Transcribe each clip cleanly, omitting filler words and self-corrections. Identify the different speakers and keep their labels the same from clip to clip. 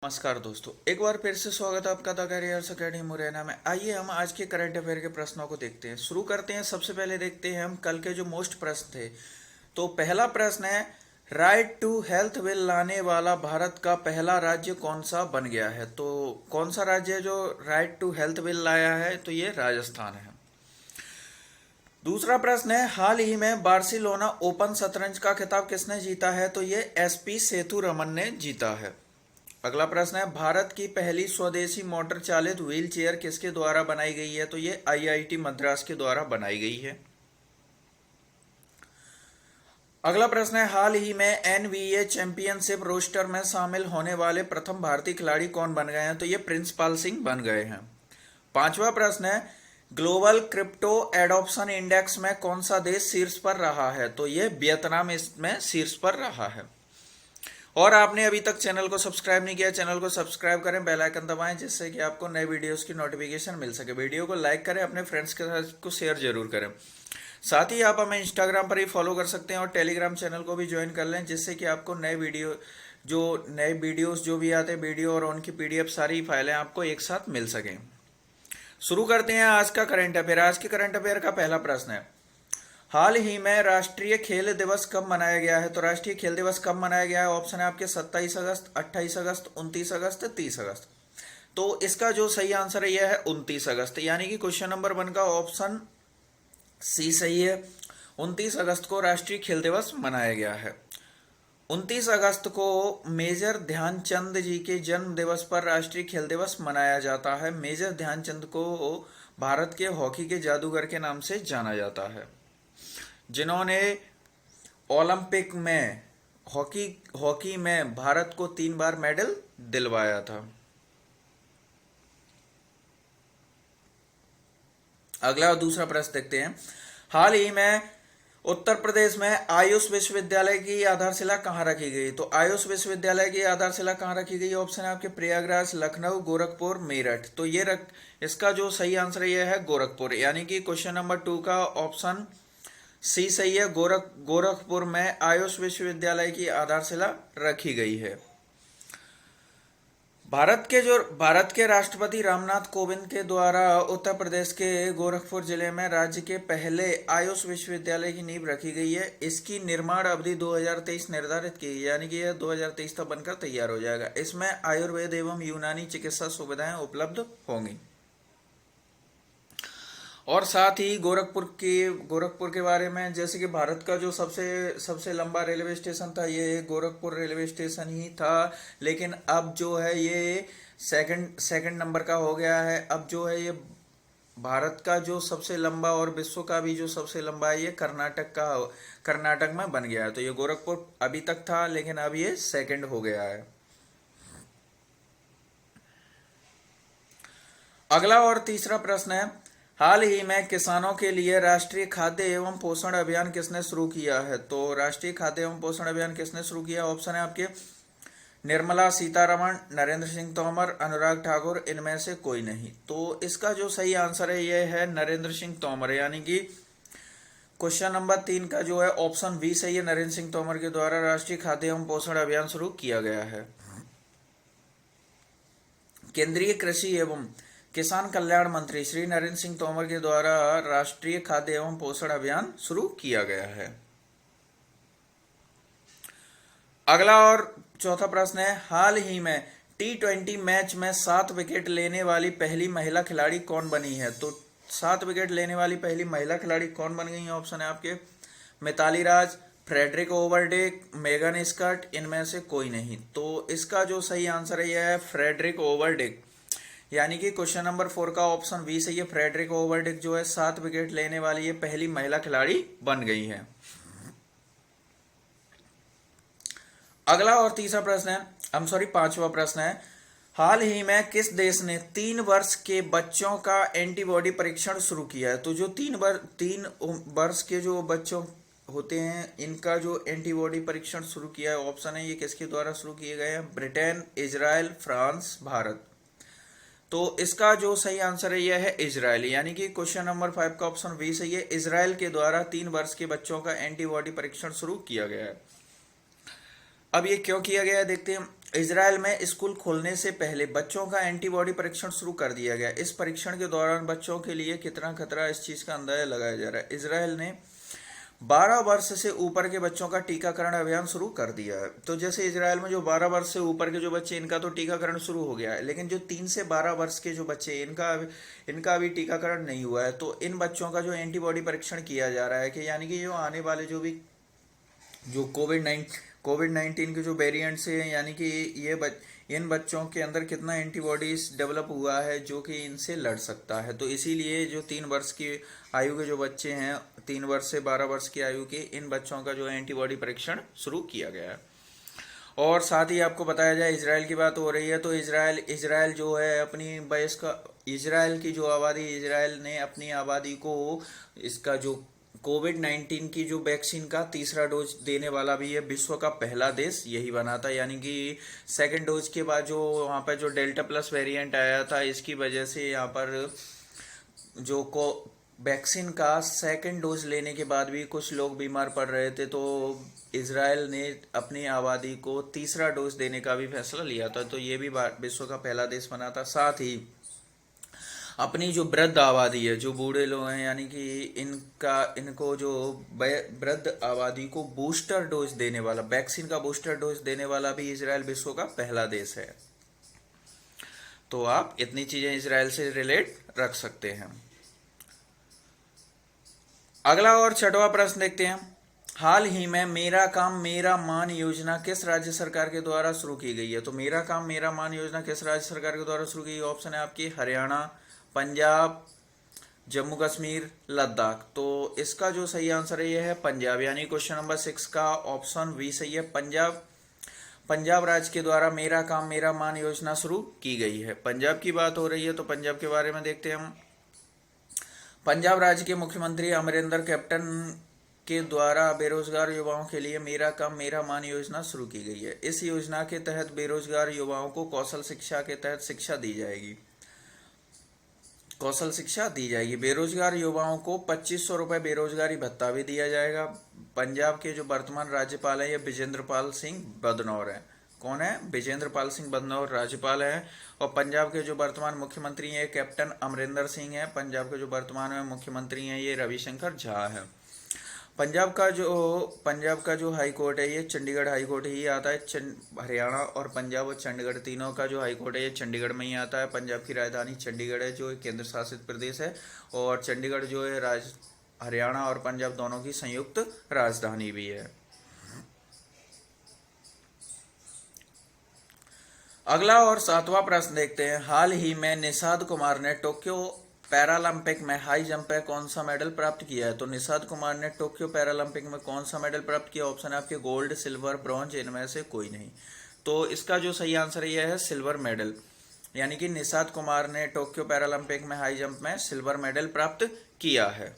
Speaker 1: नमस्कार दोस्तों, एक बार फिर से स्वागत है आपका द करियर्स अकेडमी मुरैना में। आइए हम आज के करंट अफेयर के प्रश्नों को देखते हैं। शुरू करते हैं। सबसे पहले देखते हैं हम कल के जो मोस्ट प्रश्न थे। तो पहला प्रश्न है, राइट टू हेल्थ बिल लाने वाला भारत का पहला राज्य कौन सा बन गया है? तो कौन सा राज्य है जो राइट टू हेल्थ बिल लाया है? तो ये राजस्थान है। दूसरा प्रश्न है, हाल ही में बार्सिलोना ओपन शतरंज का खिताब किसने जीता है? तो ये एसपी सेतु रमन ने जीता है। अगला प्रश्न है, भारत की पहली स्वदेशी मोटर चालित व्हील चेयर किसके द्वारा बनाई गई है? तो ये आईआईटी मद्रास के द्वारा बनाई गई है। अगला प्रश्न है, हाल ही में एनबीए चैंपियनशिप रोस्टर में शामिल होने वाले प्रथम भारतीय खिलाड़ी कौन बन गए हैं? तो ये प्रिंसपाल सिंह बन गए हैं। पांचवा प्रश्न है, ग्लोबल क्रिप्टो एडॉप्शन इंडेक्स में कौन सा देश शीर्ष पर रहा है? तो ये वियतनाम इसमें शीर्ष पर रहा है। और आपने अभी तक चैनल को सब्सक्राइब नहीं किया, चैनल को सब्सक्राइब करें, बेल आइकन दबाएं, जिससे कि आपको नए वीडियोस की नोटिफिकेशन मिल सके। वीडियो को लाइक करें, अपने फ्रेंड्स के साथ को शेयर जरूर करें। साथ ही आप हमें इंस्टाग्राम पर ही फॉलो कर सकते हैं और टेलीग्राम चैनल को भी ज्वाइन कर लें, जिससे कि आपको नए वीडियोस जो भी आते हैं, वीडियो और उनकी पीडीएफ सारी फाइलें आपको एक साथ मिल सकें। शुरू करते हैं आज का करंट अफेयर। आज के करंट अफेयर का पहला प्रश्न है, हाल ही में राष्ट्रीय खेल दिवस कब मनाया गया है? तो राष्ट्रीय खेल दिवस कब मनाया गया है? ऑप्शन है आपके 27 अगस्त, 28 अगस्त, 29 अगस्त, 30 अगस्त। तो इसका जो सही आंसर है यह है 29 अगस्त, यानी कि क्वेश्चन नंबर 1 का ऑप्शन सी सही है। 29 अगस्त को राष्ट्रीय खेल दिवस मनाया गया है। 29 अगस्त को मेजर ध्यानचंद जी के जन्म दिवस पर राष्ट्रीय खेल दिवस मनाया जाता है। मेजर ध्यानचंद को भारत के हॉकी के जादूगर के नाम से जाना जाता है, जिन्होंने ओलंपिक में हॉकी में भारत को 3 बार मेडल दिलवाया था। अगला और दूसरा प्रश्न देखते हैं, हाल ही में उत्तर प्रदेश में आयुष विश्वविद्यालय की आधारशिला कहाँ रखी गई? तो आयुष विश्वविद्यालय की आधारशिला कहाँ रखी गई? ऑप्शन है आपके प्रयागराज, लखनऊ, गोरखपुर, मेरठ। तो इसका जो सही आंसर यह है गोरखपुर, यानी कि क्वेश्चन नंबर 2 का ऑप्शन सी सही है। गोरखपुर में आयुष विश्वविद्यालय की आधारशिला रखी गई है। भारत के राष्ट्रपति रामनाथ कोविंद के द्वारा उत्तर प्रदेश के गोरखपुर जिले में राज्य के पहले आयुष विश्वविद्यालय की नींव रखी गई है। इसकी निर्माण अवधि 2023 निर्धारित की, यानी कि यह 2023 तक बनकर तैयार हो जाएगा। इसमें आयुर्वेद एवं यूनानी चिकित्सा सुविधाएं उपलब्ध होंगी। और साथ ही गोरखपुर के बारे में, जैसे कि भारत का जो सबसे लंबा रेलवे स्टेशन था, ये गोरखपुर रेलवे स्टेशन ही था, लेकिन अब जो है ये सेकंड नंबर का हो गया है। अब जो है ये भारत का जो सबसे लंबा और विश्व का भी जो सबसे लंबा है, ये कर्नाटक में बन गया है। तो ये गोरखपुर अभी तक था, लेकिन अब ये सेकंड हो गया है। अगला और तीसरा प्रश्न है, हाल ही में किसानों के लिए राष्ट्रीय खाद्य एवं पोषण अभियान किसने शुरू किया है? तो राष्ट्रीय खाद्य एवं पोषण अभियान किसने शुरू किया? ऑप्शन है आपके निर्मला सीतारमण, नरेंद्र सिंह तोमर, अनुराग ठाकुर, इनमें से कोई नहीं। तो इसका जो सही आंसर है यह है नरेंद्र सिंह तोमर, यानी कि क्वेश्चन नंबर 3 का जो है ऑप्शन बी सही है। नरेंद्र सिंह तोमर के द्वारा राष्ट्रीय खाद्य एवं पोषण अभियान शुरू किया गया है। केंद्रीय कृषि एवं किसान कल्याण मंत्री श्री नरेंद्र सिंह तोमर के द्वारा राष्ट्रीय खाद्य एवं पोषण अभियान शुरू किया गया है। अगला और चौथा प्रश्न है, हाल ही में T20 मैच में 7 विकेट लेने वाली पहली महिला खिलाड़ी कौन बनी है? तो 7 विकेट लेने वाली पहली महिला खिलाड़ी कौन बन गई है? ऑप्शन है आपके मिताली राज, फ्रेडरिक ओवरडेक, मेगन स्कॉट, इनमें से कोई नहीं। तो इसका जो सही आंसर है यह है फ्रेडरिक ओवरडेक, यानी कि क्वेश्चन नंबर 4 का ऑप्शन बी सही है। फ्रेडरिक ओवरडेक जो है 7 विकेट लेने वाली ये पहली महिला खिलाड़ी बन गई है। अगला और तीसरा प्रश्न है, पांचवा प्रश्न है, हाल ही में किस देश ने 3 वर्ष के बच्चों का एंटीबॉडी परीक्षण शुरू किया है? तो जो 3 वर्ष के जो बच्चों होते हैं, इनका जो एंटीबॉडी परीक्षण शुरू किया है, ऑप्शन है ये किसके द्वारा शुरू किए गए हैं? Britain, Israel, France, Bharat. तो इसका जो सही आंसर है यह है इजराइल, यानी कि क्वेश्चन नंबर 5 का ऑप्शन बी सही है। इजराइल के द्वारा 3 वर्ष के बच्चों का एंटीबॉडी परीक्षण शुरू किया गया है। अब ये क्यों किया गया है देखते हैं। इजराइल में स्कूल खोलने से पहले बच्चों का एंटीबॉडी परीक्षण शुरू कर दिया गया। इस परीक्षण के दौरान बच्चों के लिए कितना खतरा, इस चीज का अंदाजा लगाया जा रहा है। इजराइल ने 12 वर्ष से ऊपर के बच्चों का टीकाकरण अभियान शुरू कर दिया है। तो जैसे इजराइल में जो 12 वर्ष से ऊपर के जो बच्चे, इनका तो टीकाकरण शुरू हो गया है, लेकिन जो 3 से 12 वर्ष के जो बच्चे, इनका अभी टीकाकरण नहीं हुआ है। तो इन बच्चों का जो एंटीबॉडी परीक्षण किया जा रहा है कि यानी कि जो आने वाले जो कोविड 19 के जो वेरिएंट्स हैं, यानी कि इन बच्चों के अंदर कितना एंटीबॉडीज डेवलप हुआ है जो कि इनसे लड़ सकता है। तो इसीलिए जो 3 वर्ष की आयु के जो बच्चे हैं, 3 वर्ष से 12 वर्ष की आयु के, इन बच्चों का जो एंटीबॉडी परीक्षण शुरू किया गया है। और साथ ही आपको बताया जाए, इजराइल की बात हो रही है तो इजराइल जो है अपनी वयस्क, इजराइल की जो आबादी, इजराइल ने अपनी आबादी को इसका जो कोविड 19 की जो वैक्सीन का तीसरा डोज देने वाला भी है। विश्व का पहला देश यही बना था, यानी कि सेकंड डोज के बाद जो वहाँ पर जो डेल्टा प्लस वेरिएंट आया था, इसकी वजह से यहाँ पर जो वैक्सीन का सेकंड डोज लेने के बाद भी कुछ लोग बीमार पड़ रहे थे। तो इजराइल ने अपनी आबादी को तीसरा डोज देने का भी फैसला लिया था। तो ये भी विश्व का पहला देश बना था। साथ ही अपनी जो वृद्ध आबादी है, जो बूढ़े लोग हैं, यानी कि इनको जो वृद्ध आबादी को बूस्टर डोज देने वाला, वैक्सीन का बूस्टर डोज देने वाला भी इजराइल विश्व का पहला देश है। तो आप इतनी चीजें इजराइल से रिलेट रख सकते हैं। अगला और 6वां प्रश्न देखते हैं। हाल ही में मेरा काम मेरा मान योजना किस राज्य सरकार के द्वारा शुरू की गई है? तो मेरा काम मेरा मान योजना किस राज्य सरकार के द्वारा शुरू की गई? ऑप्शन है आपकी हरियाणा, पंजाब, जम्मू कश्मीर, लद्दाख। तो इसका जो सही आंसर है यह है पंजाब, यानी क्वेश्चन नंबर 6 का ऑप्शन बी सही है। पंजाब राज्य के द्वारा मेरा काम मेरा मान योजना शुरू की गई है। पंजाब की बात हो रही है तो पंजाब के बारे में देखते हैं हम। पंजाब राज्य के मुख्यमंत्री अमरिंदर कैप्टन के द्वारा बेरोजगार युवाओं के लिए मेरा काम मेरा मान योजना शुरू की गई है। इस योजना के तहत बेरोजगार युवाओं को कौशल शिक्षा के तहत शिक्षा दी जाएगी, कौशल शिक्षा दी जाएगी। बेरोजगार युवाओं को 2500 रुपए बेरोजगारी भत्ता भी दिया जाएगा। पंजाब के जो वर्तमान राज्यपाल है ये विजेंद्र पाल सिंह बदनौर है। कौन है? विजेंद्र पाल सिंह बदनौर राज्यपाल है। और पंजाब के जो वर्तमान मुख्यमंत्री हैं कैप्टन अमरिंदर सिंह है। पंजाब के जो वर्तमान में मुख्यमंत्री हैं ये रविशंकर झा है। पंजाब का जो हाई कोर्ट है ये चंडीगढ़ हाई कोर्ट ही आता है। हरियाणा और पंजाब और चंडीगढ़ तीनों का जो हाई कोर्ट है ये चंडीगढ़ में ही आता है। पंजाब की राजधानी चंडीगढ़ है जो एक केंद्र शासित प्रदेश है, और चंडीगढ़ जो है हरियाणा और पंजाब दोनों की संयुक्त राजधानी भी है। अगला और 7वां प्रश्न देखते हैं। हाल ही में निषाद कुमार ने टोक्यो पैरालंपिक में हाई जंप में कौन सा मेडल प्राप्त किया है? तो निषाद कुमार ने टोक्यो पैरालंपिक में कौन सा मेडल प्राप्त किया? ऑप्शन है आपके गोल्ड, सिल्वर, ब्रॉन्ज, इनमें से कोई नहीं। तो इसका जो सही आंसर यह है सिल्वर मेडल, यानी कि निषाद कुमार ने टोक्यो पैरालंपिक में हाई जंप में सिल्वर मेडल प्राप्त किया है।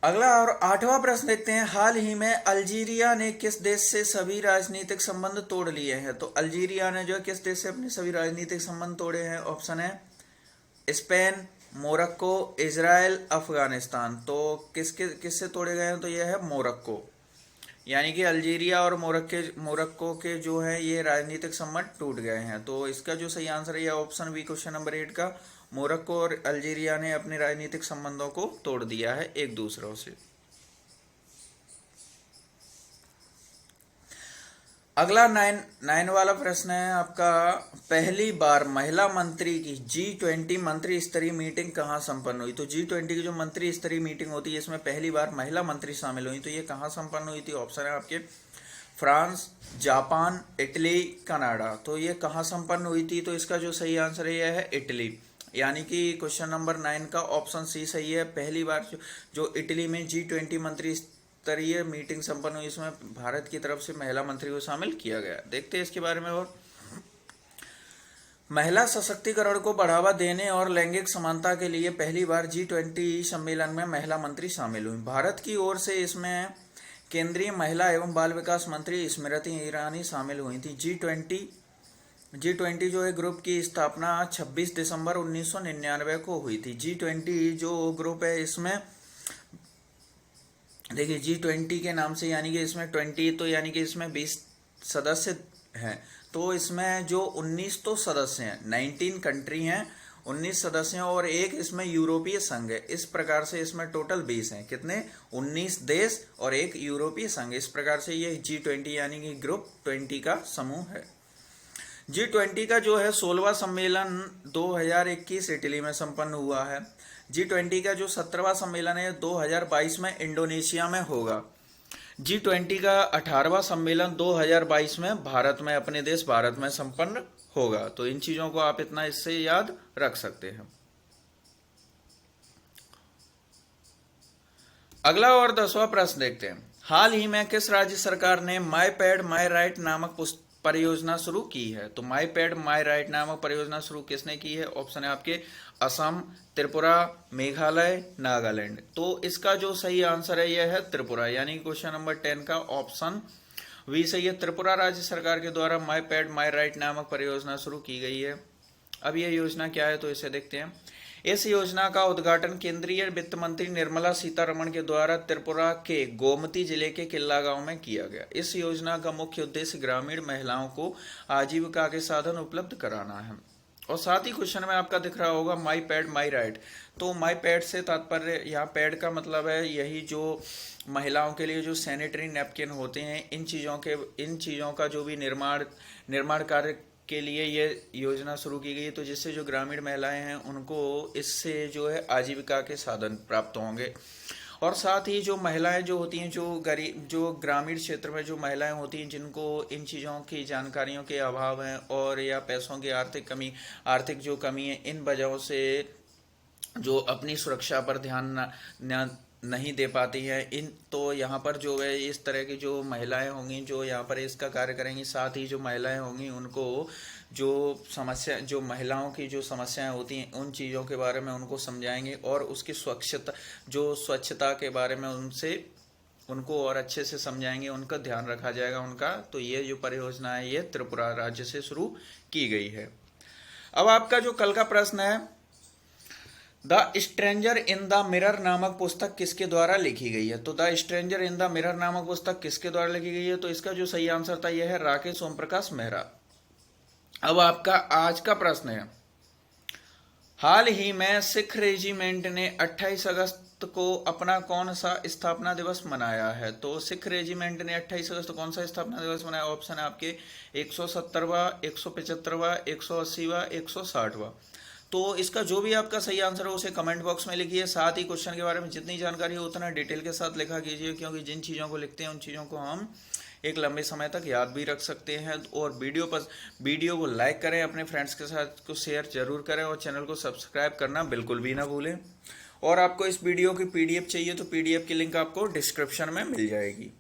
Speaker 1: अगला और 8वां प्रश्न देखते हैं। हाल ही में अल्जीरिया ने किस देश से सभी राजनीतिक संबंध तोड़ लिए हैं? तो अल्जीरिया ने जो किस देश से अपने सभी राजनीतिक संबंध तोड़े हैं? ऑप्शन है स्पेन, मोरक्को, इजराइल, अफगानिस्तान। तो किससे तोड़े गए हैं? तो यह है मोरक्को, यानी कि अल्जीरिया और मोरक्को के जो है ये राजनीतिक संबंध टूट गए हैं। तो इसका जो सही आंसर है ऑप्शन बी क्वेश्चन नंबर 8 का, मोरक्को और अल्जीरिया ने अपने राजनीतिक संबंधों को तोड़ दिया है एक दूसरों से। अगला 9 वाला प्रश्न है आपका। पहली बार महिला मंत्री की G20 मंत्री स्तरीय मीटिंग कहां संपन्न हुई? तो G20 की जो मंत्री स्तरीय मीटिंग होती है इसमें पहली बार महिला मंत्री शामिल हुई, तो ये कहां संपन्न हुई थी? ऑप्शन है आपके फ्रांस, जापान, इटली, कनाडा। तो ये कहां संपन्न हुई थी? तो इसका जो सही आंसर है यह है इटली, यानी कि क्वेश्चन नंबर 9 का ऑप्शन सी सही है। पहली बार जो इटली में G20 मंत्री स्तरीय मीटिंग संपन्न हुई, इसमें भारत की तरफ से महिला मंत्री को शामिल किया गया। देखते हैं इसके बारे में। और महिला सशक्तिकरण को बढ़ावा देने और लैंगिक समानता के लिए पहली बार G20 सम्मेलन में महिला मंत्री शामिल हुई। भारत की ओर से इसमें केंद्रीय महिला एवं बाल विकास मंत्री स्मृति ईरानी शामिल हुई थी। G20 जो है ग्रुप की स्थापना 26 दिसंबर 1999 को हुई थी। G20 जो ग्रुप है इसमें देखिए G20 के नाम से यानी कि इसमें 20 तो यानी कि इसमें 20 सदस्य हैं, तो इसमें जो 19 तो सदस्य हैं, 19 कंट्री हैं, 19 सदस्य हैं, और एक इसमें यूरोपीय संघ है। इस प्रकार से इसमें टोटल 20 हैं, कितने, 19 देश और एक यूरोपीय संघ। इस प्रकार से ये G20 यानी कि ग्रुप 20 का समूह है। G20 का जो है 16वां सम्मेलन 2021 इटली में संपन्न हुआ है। G20 का जो 17वां सम्मेलन है 2022 में इंडोनेशिया में होगा। G20 का 18वां सम्मेलन 2022 में भारत में, अपने देश भारत में संपन्न होगा। तो इन चीजों को आप इतना इससे याद रख सकते हैं। अगला और 10वां प्रश्न देखते हैं। हाल ही में किस राज्य सरकार ने माई पैड माई राइट नामक परियोजना शुरू की है? तो माई पैड माई राइट नामक परियोजना शुरू किसने की है? ऑप्शन है आपके असम, त्रिपुरा, मेघालय, नागालैंड। तो इसका जो सही आंसर है यह है त्रिपुरा, यानी क्वेश्चन नंबर 10 का ऑप्शन वी सही है। त्रिपुरा राज्य सरकार के द्वारा माई पैड माई राइट नामक परियोजना शुरू की गई है। अब यह योजना क्या है तो इसे देखते हैं। इस योजना का उद्घाटन केंद्रीय वित्त मंत्री निर्मला सीतारमण के द्वारा त्रिपुरा के गोमती जिले के किल्ला गांव में किया गया। इस योजना का मुख्य उद्देश्य ग्रामीण महिलाओं को आजीविका के साधन उपलब्ध कराना है। और साथ ही क्वेश्चन में आपका दिख रहा होगा माई पैड माई राइट। तो माई पैड से तात्पर्य, यहाँ पैड का मतलब है यही जो महिलाओं के लिए जो सैनिटरी नैपकिन होते हैं, इन चीज़ों का जो भी निर्माण कार्य के लिए ये योजना शुरू की गई। तो जिससे जो ग्रामीण महिलाएं हैं उनको इससे जो है आजीविका के साधन प्राप्त होंगे। और साथ ही जो महिलाएं जो होती हैं, जो ग्रामीण क्षेत्र में जो महिलाएं होती हैं जिनको इन चीज़ों की जानकारियों के अभाव हैं और या पैसों की आर्थिक जो कमी है, इन वजहों से जो अपनी सुरक्षा पर ध्यान नहीं दे पाती हैं, तो यहाँ पर जो है इस तरह की जो महिलाएं होंगी जो यहाँ पर इसका कार्य करेंगी। साथ ही जो महिलाएं होंगी उनको जो महिलाओं की जो समस्याएं होती हैं उन चीज़ों के बारे में उनको समझाएंगे और उसकी स्वच्छता के बारे में उनको और अच्छे से समझाएंगे, उनका ध्यान रखा जाएगा उनका। तो ये जो परियोजना है ये त्रिपुरा राज्य से शुरू की गई है। अब आपका जो कल का प्रश्न है, the stranger in the mirror नामक पुस्तक किसके द्वारा लिखी गई है? तो the stranger in the mirror नामक पुस्तक किसके द्वारा लिखी गई है? तो इसका जो सही आंसर था यह है राकेश ओम प्रकाश मेहरा। अब आपका आज का प्रश्न है, हाल ही में सिख रेजिमेंट ने 28 अगस्त को अपना कौन सा स्थापना दिवस मनाया है? तो सिख रेजिमेंट ने 28 अगस्त कौन सा स्थापना दिवस मनाया? ऑप्शन है आपके 170वां, 175वां, 180वां, 160वां। तो इसका जो भी आपका सही आंसर है उसे कमेंट बॉक्स में लिखिए। साथ ही क्वेश्चन के बारे में जितनी जानकारी हो उतना डिटेल के साथ लिखा कीजिए, क्योंकि जिन चीज़ों को लिखते हैं उन चीज़ों को हम एक लंबे समय तक याद भी रख सकते हैं। और वीडियो को लाइक करें, अपने फ्रेंड्स के साथ को शेयर जरूर करें और चैनल को सब्सक्राइब करना बिल्कुल भी ना भूलें। और आपको इस वीडियो की PDF चाहिए तो PDF की लिंक आपको डिस्क्रिप्शन में मिल जाएगी।